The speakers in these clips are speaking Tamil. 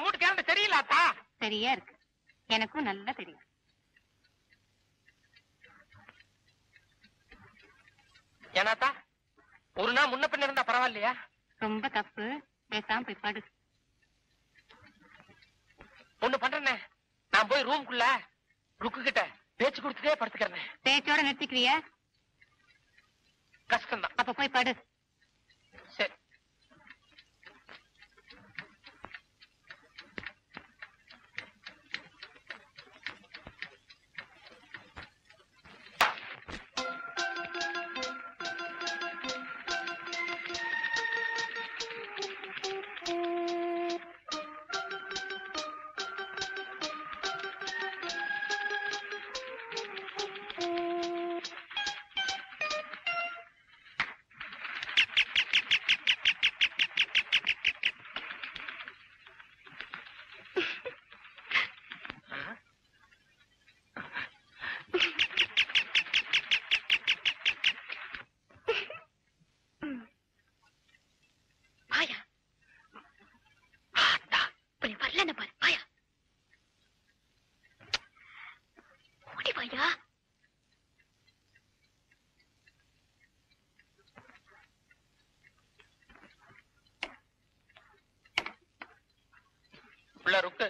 நம்ம வீட்டு கேரண்ட தெரியலாத்தா? சரியா இருக்கு, எனக்கும் நல்லா தெரியும். ஏனாத்தா ஒரு நாள் முன்ன பின்ன இருந்தா பரவாயில்லையா? ரொம்ப தப்பு, பேசாம போய் படு. ஒண்ணு பண்றேனே, நான் போய் ரூம்குள்ள ருக்கு கிட்ட பேச்சு கொடுத்துட்டே படுத்துக்கிறேன். பேச்சோட நிறுத்திக்கிறியா? கஷ்டம்தான். அப்ப போய் படு. சரி. ருக்கு,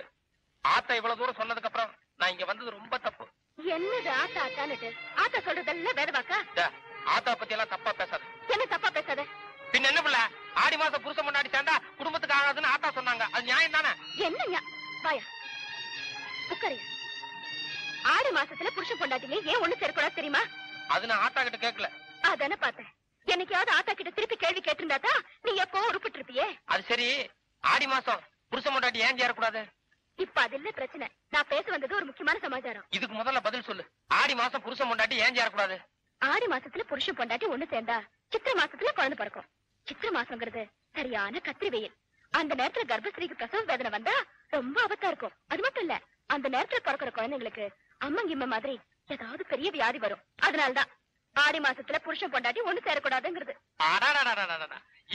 ஆத்தா இவ்வளவு தூரம் சொன்னதுக்கு அப்புறம் நான் இங்க வந்தது ரொம்ப தப்பு. என்னது ஆத்தா ஆத்தான்னு? ஆத்தா சொல்றதெல்லாம் வேற வாக்கா? ஆத்தா பத்தி எல்லாம் தப்பா பேசாத. என்ன தப்பா பேசாத? பின்ன என்ன பிள்ளை, ஆடி மாசம் புருஷன் முன்னாடி சேர்ந்தா குடும்பத்துக்கு ஆகாதுன்னு ஆத்தா சொன்னாங்க, அது நியாயம் தானே? என்ன வாயா உட்காரியா? ஆடி மாசத்துல புருஷன் பொண்டாட்டிங்க ஏன் ஒண்ணு சேரக்கூடாது தெரியுமா? அது நான் ஆத்தா கிட்ட கேட்கல. அதானே பார்த்தேன். என்னைக்காவது ஆத்தா கிட்ட திருப்பி கேள்வி கேட்டிருந்தாதா நீ எப்போ உருப்பிட்டு இருப்பியே. அது சரி, ஆடி மாசம் புருஷன் முன்னாடி ஏன் சேரக்கூடாது? இப்ப அது இல்ல பிரச்சனை. நான் பேச வந்தது ஒரு முக்கியமான சமாச்சாரம். இதுக்கு முதல்ல பதில் சொல்லு. ஆடி மாசம் புருஷன் முன்னாடி ஏன் சேரக்கூடாது? ஆடி மாசத்துல புருஷன் பொண்டாட்டி ஒண்ணு சேர்ந்தா சித்திரை மாசத்துல குழந்தை பிறக்கும். சித்திரை மாசங்கிறது சரியான கத்திரி வெயில். அந்த நேரத்துல கர்ப்பஸ்திரீக்கு பிரசவ வேதனை வந்தா ரொம்ப ஆபத்தா இருக்கும். அது மட்டும் இல்ல, அந்த நேரத்துல பிறக்கிற குழந்தைங்களுக்கு அம்மங்கிம்ம மாதிரி ஏதாவது பெரிய வியாதி வரும். அதனாலதான் ஆடி மாசத்துல புருஷன் பொண்டாட்டி ஒண்ணு சேரக்கூடாதுங்கிறது.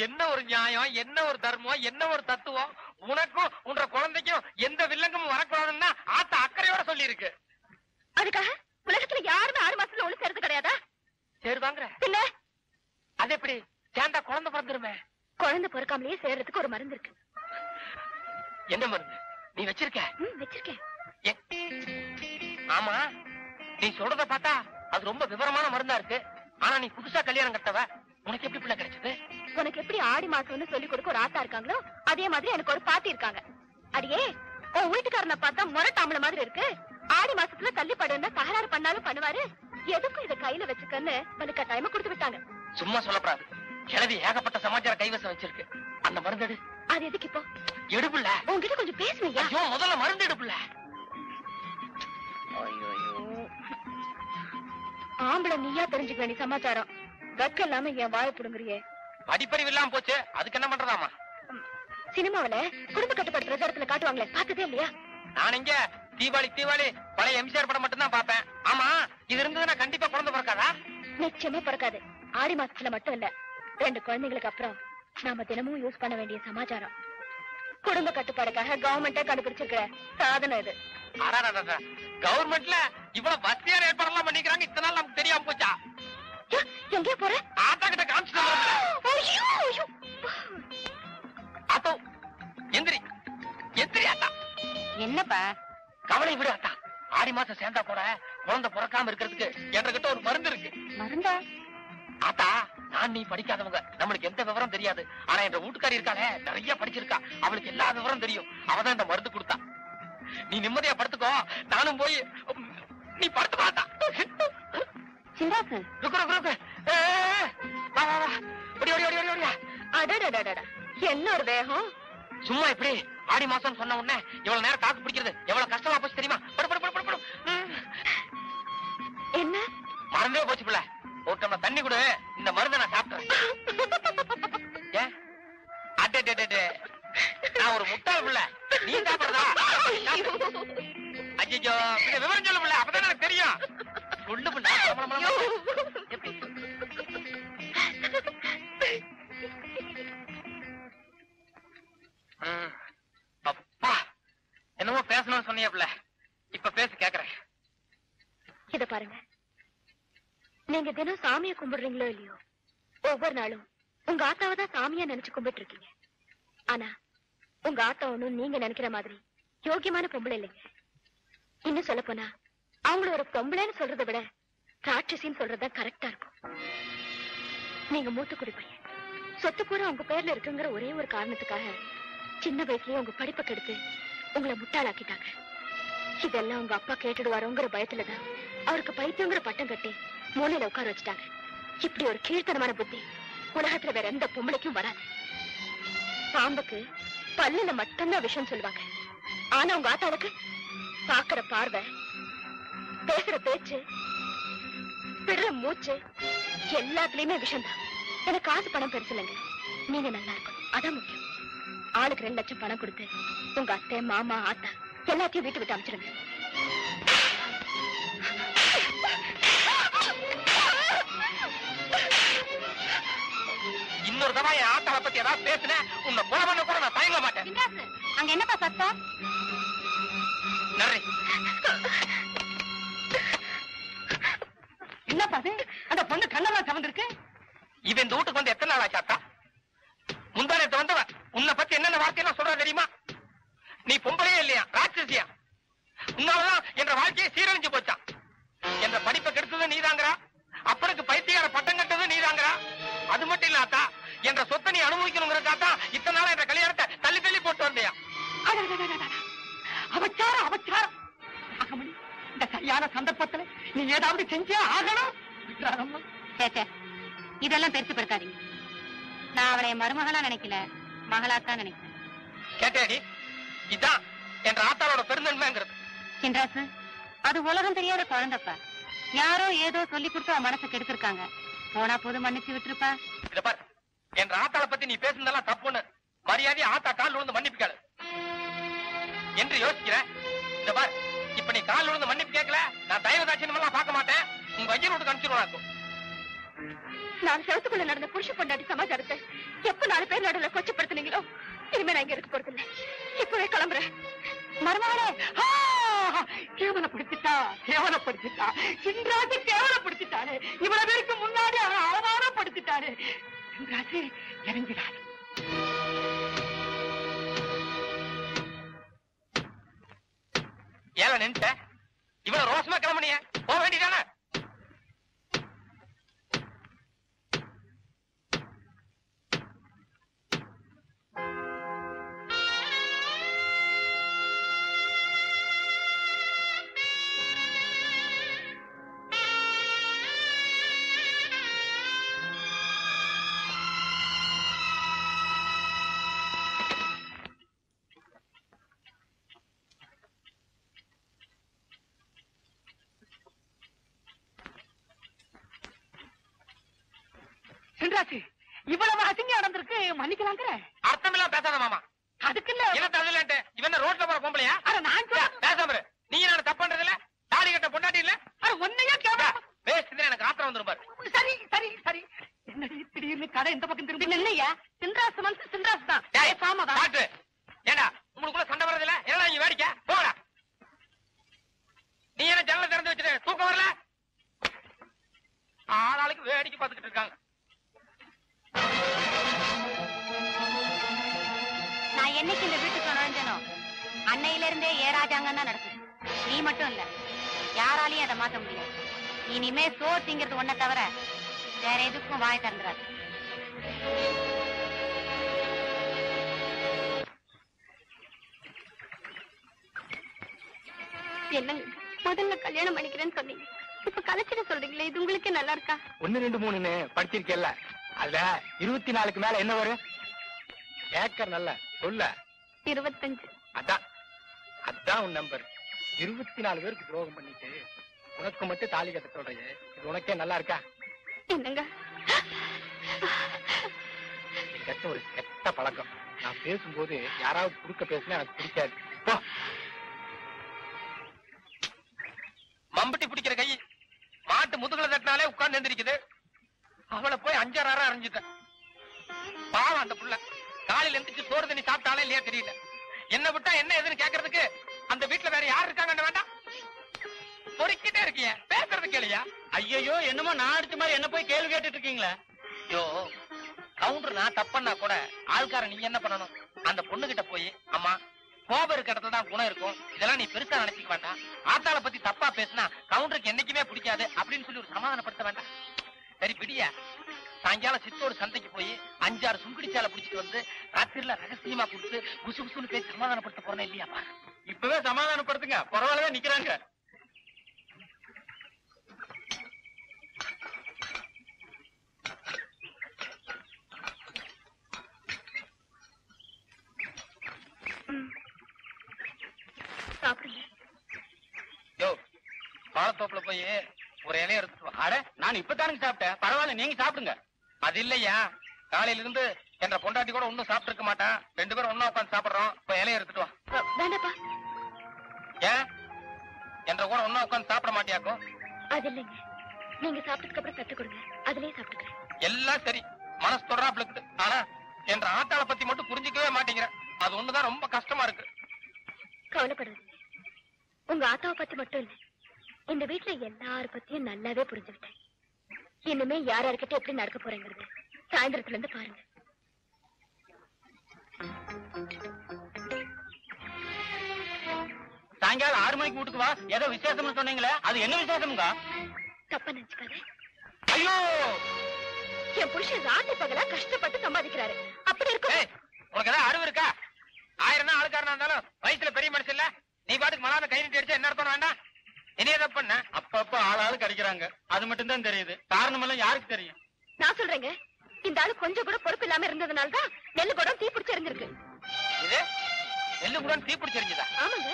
என்ன ஒரு நியாயம், என்ன ஒரு தர்மம், என்ன ஒரு தத்துவம்! உனக்கும் உன்ற குழந்தைக்கும் எந்த வில்லங்கமும் வரக்கூடாதுன்னா ஆத்தா அக்கறையோட சொல்லி இருக்கு. அதுக்காக உலகத்துல யாருமே ஆறு மாசத்துல ஒண்ணு சேர்றது கிடையாதா? சரி வாங்குற பின்ன அது எப்படி சேர்ந்தா குழந்தை பிறந்துருமே? குழந்தை பிறக்காமலேயே சேர்றதுக்கு ஒரு மருந்து இருக்கு. என்ன மருந்து நீ வச்சிருக்க? வச்சிருக்கேன். ஆமா, நீ சொல்றத பார்த்தா அது ரொம்ப விவரமான மருந்தா இருக்கு. ஆனா நீ புதுசா கல்யாணம் கட்டவ, உனக்கு எப்படி பிள்ளை கிடைச்சது? உனக்கு எப்படி ஆடி மாசம்னு சொல்லி கொடுக்க ஒரு ஆத்தா இருக்காங்களோ அதே மாதிரி எனக்கு ஒரு பாட்டி இருக்காங்க. அடியே, உன் வீட்டுக்காரனை பார்த்தா முரட்டாமல மாதிரி இருக்கு. ஆடி மாசத்துல தள்ளிப்படுன்னா தகராறு பண்ணாலும் பண்ணுவாரு. எதுக்கும் இதை கையில வச்சுக்கன்னு வலுக்க டைம் கொடுத்து விட்டாங்க. சும்மா சொல்லப்படாது. கிழவி ஏகப்பட்ட சமாச்சார கைவசம் வச்சிருக்கு. அந்த மருந்து எடு. அது எதுக்கு இப்போ? எடுப்புல உங்ககிட்ட கொஞ்சம் பேசுவீங்க. முதல்ல மருந்து எடுப்புல. ஆம்பளை நீயா தெரிஞ்சுக்க வேண்டிய சமாச்சாரம் வெக்க இல்லாம என் வாய புடுங்குறியே. படிப்பறிவு இல்லாம போச்சு, அதுக்கு என்ன பண்றதாமா? சினிமாவில குடும்ப கட்டுப்பாடு பிரச்சாரத்துல காட்டுவாங்களே, பார்த்ததே இல்லையா? நான் இங்க தீபாவளி பழைய எம்ஜிஆர் படம் மட்டும் தான் பாப்பேன். ஆமா, இது இருந்ததுன்னா கண்டிப்பா குழந்தை பிறக்காதா? நிச்சயமா பிறக்காது. ஆடி மாசத்துல மட்டும் இல்ல, 2 குழந்தைங்களுக்கு அப்புறம் நாம தினமும் யூஸ் பண்ண வேண்டிய சமாச்சாரம். குடும்ப கட்டுப்பாடுக்காக கவர்மெண்டே கண்டுபிடிச்சிருக்கிற சாதனை இது. கவர்மெண்ட்ல இவ்வளவு வசதியான ஏற்பாடெல்லாம் பண்ணிக்கிறாங்க, இத்தனை நாள் நமக்கு தெரியாம போச்சா? எங்கே போற? ஆத்தா கிட்ட காமிச்சு. ஆத்தோ எந்திரி எந்திரி ஆத்தா. என்னப்பா? கவலை விடு ஆத்தா. ஆடி மாசம் சேர்ந்தா கூட குழந்தை பிறக்காம இருக்கிறதுக்கு என்கிட்ட ஒரு மருந்து இருக்கு. மருந்தா? ஆத்தா, நான் நீ படிக்காதவங்க, நம்மளுக்கு எந்த விவரம் தெரியாது. ஆனா என்ற வீட்டுக்காரி இருக்காளே, நிறைய படிச்சிருக்கா, அவளுக்கு எல்லா விவரம் தெரியும். அவதான் இந்த மருந்து கொடுத்தா. நீ நிம்மதியா படுத்துக்கோ, நானும் போய் நீ படுத்து பார்த்தா. சிந்தாசு என்ன ஒரு வேகம்! சும்மா இப்படி ஆடி மாசம் சொன்ன உடனே இவ்வளவு நேரம் தாக்கு பிடிக்கிறது எவ்வளவு கஷ்டமா போச்சு தெரியுமா? என்ன மறந்தே போச்சு பிள்ளை. ஒரு டம்ளர் தண்ணி கொடு, இந்த மருந்தை நான் சாப்பிட்டேன். நான் ஒரு முட்டாள் பிள்ளை, நீ சாப்பிடுறதா? ஐயோ, விவரம் சொல்லு பிள்ளை, அப்பதான் எனக்கு தெரியும். சொல்லு பிள்ளை. எப்படி? அப்பா பேசணும்னு சொன்னியப்ல, இப்ப பேச கேக்குறேன். இத பாருங்க, நீங்க தினம் சாமியை கும்பிடுறீங்களோ இல்லையோ, ஒவ்வொரு நாளும் உங்க ஆத்தாவை தான் சாமியா நினைச்சு கும்பிட்டு இருக்கீங்க. ஆனா உங்க ஆத்தா ஒண்ணும் நீங்க நினைக்கிற மாதிரி யோகியமான பொம்பளை இல்லைங்க. இன்னும் சொல்ல போனா அவங்கள ஒரு பொம்பளைன்னு சொல்றதை விட ராட்சசின்னு சொல்றதுதான் கரெக்டா இருக்கும். நீங்க மூத்துக்குடி பையன், சொத்து பூரா உங்க பேர்ல இருக்குங்கிற ஒரே ஒரு காரணத்துக்காக சின்ன வயசுலயே உங்க படிப்பை கெடுத்து உங்களை முட்டாளாக்கிட்டாங்க. இதெல்லாம் உங்க அப்பா கேட்டுடுவாரோங்கிற பயத்துலதான் அவருக்கு பைத்தியங்கிற பட்டம் கட்டி மூலையில உட்கார வச்சுட்டாங்க. இப்படி ஒரு கீழ்த்தனமான புத்தி உலகத்துல வேற எந்த பொம்பளைக்கும் வராது. பாம்புக்கு பல்லுல மட்டும்தான் விஷம் சொல்லுவாங்க. ஆனா உங்க ஆத்தாளுக்கு பாக்குற பார்வை, பேசுற பேச்சு, விடுற மூச்சு எல்லாத்துலயுமே விஷம் தான். எனக்கு காசு பணம் பெருசு இல்லைங்க, நீங்க நல்லா இருக்கணும், அதான் முக்கியம். ஆளுக்கு 2 லட்சம் பணம் கொடுத்து உங்க அத்தை, மாமா, ஆத்தா எல்லாத்தையும் வீட்டு விட்டு அமைச்சிருங்க. இன்னொரு தடவை என் ஆத்தாவை பத்தி ஏதாவது பேசுன உன்னை கொலை பண்ண கூட நான் தயங்க மாட்டேன். அங்க என்னப்பா சத்தம்? நன்றி. என்னப்பா அது? அந்த பொண்ணு கண்ணெல்லாம் சவந்திருக்கு. இவன் இந்த வீட்டுக்கு வந்து எத்தனை நாள் ஆச்சாத்தா? முந்தானத்தை வந்தவ உன்னை பத்தி என்னென்ன வார்த்தையெல்லாம் சொல்ற தெரியுமா? நீ பொம்பளையே இல்லையா, ராட்சசியா? உன்னாலதான் என்ற வாழ்க்கையை சீரழிஞ்சு போச்சான். என்ற படிப்பை கெடுத்தது நீதாங்கிறா, அப்பனுக்கு பைத்தியார பட்டம் கட்டது நீதாங்கிறா. அது மட்டும் இல்லாத்தா, என்ற சொத்தை நீ அனுபவிக்கணுங்கிறக்காத்தா இத்தனை நாளா என்ற கல்யாணத்தை தள்ளி தள்ளி போட்டு வந்தியா? அவச்சாரம் அவச்சாரம். அகமணி, இந்த சரியான சந்தர்ப்பத்துல நீ ஏதாவது செஞ்சே ஆகணும். விட்டுறாதம்மா. இதெல்லாம் பெருசு பெருக்காதீங்க. நான் அவளை மருமகளா நினைக்கல, மகளாத்தான் நினைக்கிறேன். கேட்டேடி, இதான் என்ற ஆத்தாளோட பெருந்தன்மைங்கிறது. சின்ராசு, அது உலகம் தெரியாத குழந்தைப்பா. யாரோ ஏதோ சொல்லி கொடுத்து அவன் மனசை கெடுத்திருக்காங்க. போனா போது மன்னிச்சு விட்டுருப்பா. இத பாரு, என்ற ஆத்தாளை பத்தி நீ பேசுனதெல்லாம் தப்புன்னு மரியாதையை ஆத்தா கால் விழுந்து மன்னிப்பு கேளு என்று யோசிக்கிறேன். இந்த பாரு, இப்ப நீ கால் விழுந்து மன்னிப்பு கேட்கல, நான் தயவுதாட்சியம் எல்லாம் பார்க்க மாட்டேன். உங்க ஐயர் வீட்டுக்கு அனுப்பிச்சிருவாக்கும். நான் செவத்துக்குள்ள நடந்த புருஷ பொண்டாட்டி சமாச்சாரத்தை எப்ப 4 பேர் நடுவில் கொச்சப்படுத்தினீங்களோ, இனிமே நான் இங்க இருக்க போறது இல்லை. இப்பவே கிளம்புறேன். மருமகளே, கேவலப்படுத்திட்டா கேவலப்படுத்திட்டா. சின்ராஜு கேவலப்படுத்திட்டாரு. இவ்வளவு பேருக்கு முன்னாடி அவன் அவமானப்படுத்திட்டாரு. சின்ராஜு இறங்கிடாரு. ஏல நின்ட்ட இவ்வளவு ரோசமா கிளம்புனிய, போக வேண்டியதானே? சின்ராஜு, இவ்வளவு அசிங்கம் நடந்திருக்கு, மன்னிக்கலாங்கிற அர்த்தமெல்லாம் பேசாத மாமா. அதுக்கு இல்ல. என்ன தகுதியிலன்ட்டு இவன் ரோட்ல போற பொம்பளையா? அட நான் பேசாம இரு. நீ நான் தப்பு பண்றது இல்ல, தாலி கட்ட பொண்டாட்டி இல்ல. ஒன்னையா கேவல பேசுறது எனக்கு ஆத்திரம் வந்துரும் பாரு. சரி சரி சரி. என்னடி திடீர்னு கடை இந்த பக்கம் திரும்பி? இல்லையா, சின்ராசு வந்து சின்ராசு தான். பாட்டு ஏண்டா உங்களுக்குள்ள சண்டை வர்றது இல்ல? என்ன நீங்க வேடிக்கை போடா. நீ என்ன ஜன்னலை திறந்து வச்சுட்டு தூக்கம் வரல? ஆளாளுக்கு வேடிக்கை பார்த்துக்கிட்டு இருக்காங்க. நான் என்னைக்கு இந்த வீட்டுக்கு நுழைஞ்சனோ அன்னையில இருந்தே ஏராஜாங்கன்னா நடக்குது. நீ மட்டும் இல்ல, யாராலையும் அதை மாத்த முடியாது. இனிமே சோறு திங்கிறது ஒன்ன தவிர வேற எதுக்கும் வாய் திறந்துடாது. என்னங்க, முதல்ல கல்யாணம் பண்ணிக்கிறேன்னு சொன்னீங்க, இப்ப கலைச்சிட சொல்றீங்களே, இது உங்களுக்கே நல்லா இருக்கா? 1 2 3 படிச்சிருக்கேல்ல, அதுல 24க்கு மேல என்ன வரும்? ஏக்கர் நல்ல சொல்ல 25. அதான் உன் நம்பர். 24 பேருக்கு துரோகம் பண்ணிட்டு உனக்கு மட்டும் தாலி கட்ட சொல்றீங்க, இது உனக்கே நல்லா இருக்கா? என்னங்க, கட்ட ஒரு கெட்ட பழக்கம். நான் பேசும்போது யாராவது குறுக்க பேசினா எனக்கு பிடிக்காது. மம்பட்டி பிடிக்கிற கை மாட்டு முதுகுல தட்டினாலே உட்கார்ந்து எந்திரிக்குது. அவளை போய் 5 6 அரைஞ்சிட்டேன். பாவம் அந்த புள்ள காலையில எந்திரிச்சு சோறு தண்ணி சாப்பிட்டாலே இல்லையா தெரியல. என்ன விட்டா என்ன எதுன்னு கேட்கறதுக்கு அந்த வீட்டுல வேற யார் இருக்காங்கன்னு வேண்டாம். பொறுக்கிட்டே இருக்கீங்க, பேசுறது கேளியா? ஐயோ என்னமோ நான் அடிச்ச மாதிரி என்ன போய் கேள்வி கேட்டுட்டு இருக்கீங்களா? ஐயோ, கவுண்டர் நான் தப்பண்ணா கூட ஆள்கார நீங்க என்ன பண்ணணும்? அந்த பொண்ணு கிட்ட போய், அம்மா கோபம் இருக்க இடத்துல தான் குணம் இருக்கும், இதெல்லாம் நீ பெருசா நினைச்சுக்க வேண்டாம், ஆத்தாளை பத்தி தப்பா பேசினா கவுண்டருக்கு என்னைக்குமே பிடிக்காது அப்படின்னு சொல்லி ஒரு சமாதானப்படுத்த வேண்டாம். சரி பிடியா, சாயங்காலம் சித்தோடு சந்தைக்கு போய் 5-6 சுங்குடிச்சாலை பிடிச்சிட்டு வந்து ராத்திரில ரகசியமா கொடுத்து குசு குசுன்னு பேசி சமாதானப்படுத்த போறேன் இல்லையாப்பா? இப்பவே சமாதானப்படுத்துங்க, பரவாயில்ல நிக்கிறாங்க. சாப்பிடுங்க. யோ, வாழைத்தோப்புல போய் ஒரு இலைய எடுத்துட்டு வா. அட நான் இப்பதானுங்க சாப்பிட்டேன், பரவாயில்ல நீங்க சாப்பிடுங்க. அது இல்லையா, காலையில இருந்து என்ற பொண்டாட்டி கூட ஒன்னும் சாப்பிட்டு இருக்க மாட்டான், 2 பேரும் ஒன்னா உட்காந்து சாப்பிடுறோம், இப்ப இலைய எடுத்துட்டு வா. வேண்டாப்பா. ஏன் என்ற கூட ஒன்னா உட்காந்து சாப்பிட மாட்டியாக்கும்? அது இல்லைங்க, நீங்க சாப்பிட்டதுக்கு அப்புறம் தட்டு கொடுங்க, அதுலயே சாப்பிட்டுக்கிறேன். எல்லாம் சரி, மனசு தொடராப்ல இருக்குது, ஆனா என்ற ஆத்தாளை பத்தி மட்டும் புரிஞ்சுக்கவே மாட்டேங்கிற, அது ஒண்ணுதான் ரொம்ப கஷ்டமா இருக்கு. கவலைப்படுறது உங்க ஆத்தாவை பத்தி மட்டும் இல்ல, இந்த வீட்டுல எல்லார பத்தியும் நல்லாவே புரிஞ்சுக்கிட்டேன். இனிமே யார் யார்கிட்ட எப்படி நடக்க போறேங்கிறது சாயந்தரத்துல இருந்து பாருங்க. சாயங்காலம் 6 மணிக்கு வீட்டுக்கு வா, ஏதோ விசேஷம்னு சொன்னீங்களே, அது என்ன விசேஷம்ங்க? தப்பா நினைச்சுக்காத. ஐயோ, என் புருஷன் ராத்திரி பகலா கஷ்டப்பட்டு சம்பாதிக்கிறாரு, அப்படி இருக்கும். ஏய், உனக்கு ஏதாவது அறிவு இருக்கா? 1000 தான் ஆளுக்காரனா இருந்தாலும் வயசுல பெரிய மனுஷன் இல்ல, நீ பாட்டுக்கு மலாத கை நீட்டி அடிச்சா என்ன அர்த்தம் வேண்டாம்? இனியே தப்பு பண்ண அப்பப்ப ஆளாளுக்கு அடிக்கிறாங்க, அது மட்டும் தான் தெரியுது, காரணம் எல்லாம் யாருக்கு தெரியும்? நான் சொல்றேங்க, இந்த ஆளு கொஞ்சம் கூட பொறுப்பு இல்லாம இருந்ததுனாலதான் நெல்லு குடம் தீ பிடிச்சு எரிஞ்சிருக்கு. இது நெல்லு கூட தீ பிடிச்சு எரிஞ்சுதா? ஆமாங்க,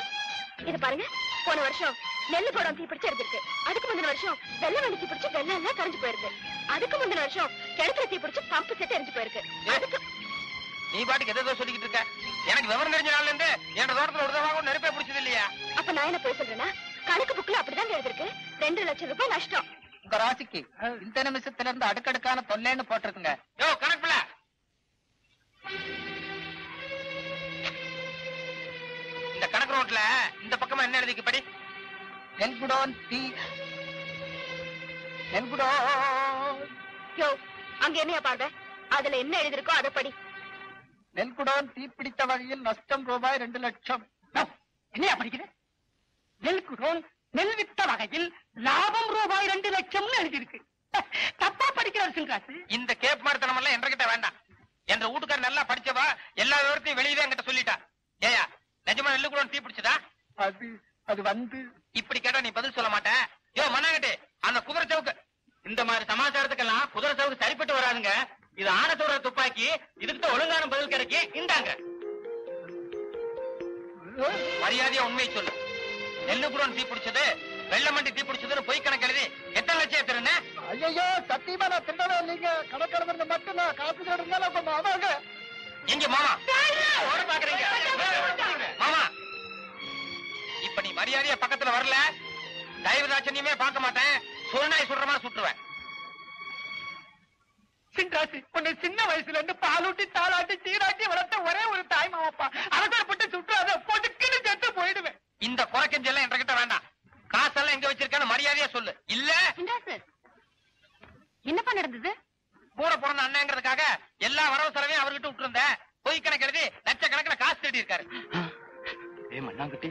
இது பாருங்க, போன வருஷம் நெல்லு குடம் தீ பிடிச்சு எரிஞ்சிருக்கு, அதுக்கு முந்தின வருஷம் வெள்ளை வண்டி தீ பிடிச்சு வெள்ளம் எல்லாம் கரைஞ்சு போயிருக்கு, அதுக்கு முந்தின வருஷம் கிணத்துல தீ பிடிச்சு பம்பு செட்டு எரிஞ்சு போயிருக்கு. அதுக்கு நீ பாட்டுக்கு எதோ சொல்லிக்கிட்டு இருக்க, எனக்கு விவரம் தெரிஞ்ச நாள்ல இருந்து என் தோட்டத்துல ஒரு தடவை நெருப்பே பிடிச்சது இல்லையா? அப்ப நான் என்ன போய் சொல்றேன்னா, கணக்கு புக்ல அப்படிதான் எழுதிருக்கு, 2 லட்சம் ரூபாய் நஷ்டம். உங்க ராசிக்கு இந்த நிமிஷத்துல இருந்து அடுக்கடுக்கான தொல்லைன்னு போட்டிருக்குங்க. யோ கணக்குல இந்த கணக்கு நோட்ல இந்த பக்கமா என்ன எழுதிக்கு படி? நெல்குடோன் தீ நெல்குடோன். யோ, அங்க என்னையா பாருங்க, அதுல என்ன எழுதிருக்கோ அதை படி. நெல்குடோன் தீப்பிடித்த வகையில் நஷ்டம் ரூபாய் 2 லட்சம். என்னையா படிக்கிற? நெல் குடோன் நெல் வித்த வகையில் லாபம் ரூபாய் 2 லட்சம்னு எழுதியிருக்கு. தப்பா படிக்கிறார் சிங்காசு. இந்த கேப் மார்த்தனம் எல்லாம் என்கிட்ட வேண்டாம். என்ற வீட்டுக்கார நல்லா படிச்சவா எல்லா விவரத்தையும் வெளியவே என்கிட்ட சொல்லிட்டா. ஏயா நிஜமா நெல்லு கூட தீ பிடிச்சதா? அது வந்து இப்படி கேட்டா நீ பதில் சொல்ல மாட்ட. யோ மண்ணாங்கட்டி, அந்த குதிரை சவுக்கு. இந்த மாதிரி சமாச்சாரத்துக்கெல்லாம் குதிரை சவுக்கு சரிப்பட்டு வராதுங்க. இது ஆனத்தோட துப்பாக்கி, இதுக்கு ஒழுங்கான பதில் கிடைக்கி இந்தாங்க. மரியாதையா உண்மையை சொல்லு. நெல்லு கூட தீ பிடிச்சது, வெள்ளமண்டி தீ பிடிச்சதுன்னு பொய் கணக்கு எழுதி எத்தனை லட்சம் ஏத்துறேன்னு? ஐயோ சத்தியமா நான் திண்டவே இல்லைங்க. கணக்கிழமை மட்டும் நான் காப்பி இருந்தாலும் கொஞ்சம் ஆமாங்க. இங்க மாமா ஓட பாக்குறீங்க மாமா. இப்ப நீ மரியாதையா பக்கத்துல வரல, தயவு தாட்சணியமே பார்க்க மாட்டேன், சுரநாய் சுடுற மாதிரி சுட்டுருவேன். சிங்காசி, உன்னை சின்ன வயசுல இருந்து பாலூட்டி தாளாட்டி சீராட்டி வளர்த்த ஒரே ஒரு தாய் மாமாப்பா. அவசரப்பட்டு சுற்றாத, பொதுக்குன்னு செத்து போயிடுவேன். இந்த குறைக்கஞ்செல்லாம் என்கிட்ட வேண்டாம். காசெல்லாம் எங்க வச்சிருக்கேன்னு மரியாதையா சொல்லு. இல்ல என்னப்பா நடந்தது? கூட பிறந்த அண்ணங்கிறதுக்காக எல்லா வரவு செலவையும் அவர்கிட்ட விட்டுருந்தேன். பொய் கணக்கு எழுதி லட்சக்கணக்கில் காசு தேடி இருக்காரு. மண்ணாங்கிட்டு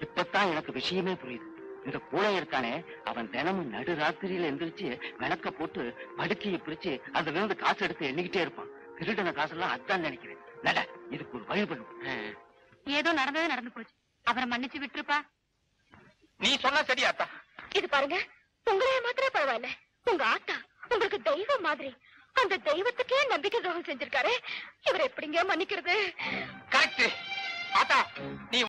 இப்பதான் எனக்கு விஷயமே புரியுது. இந்த கூடை இருக்கானே, அவன் தினமும் நடு ராத்திரியில எந்திரிச்சு விளக்க போட்டு படுக்கையை பிரிச்சு அதுல இருந்து காசு எடுத்து எண்ணிக்கிட்டே இருப்பான். திருடன காசெல்லாம் அதான் நினைக்கிறேன். நட, இதுக்கு ஒரு வழி பண்ணும். ஏதோ நடந்தது நடந்து போச்சு, அவரை மன்னிச்சு விட்டுருப்பா. நீ சொன்னா சரியாத்தா. இது பாருங்க, உங்களே மாத்திரம் பரவாயில்ல, உங்க ஆத்தா உங்களுக்கு தெய்வம் மாதிரி. அந்த தெய்வத்துக்கே நம்பிக்கை துரோகம் செஞ்சிருக்காரு, இவர் எப்படிங்க மன்னிக்கிறது? கரெக்ட் ஆத்தா. நீ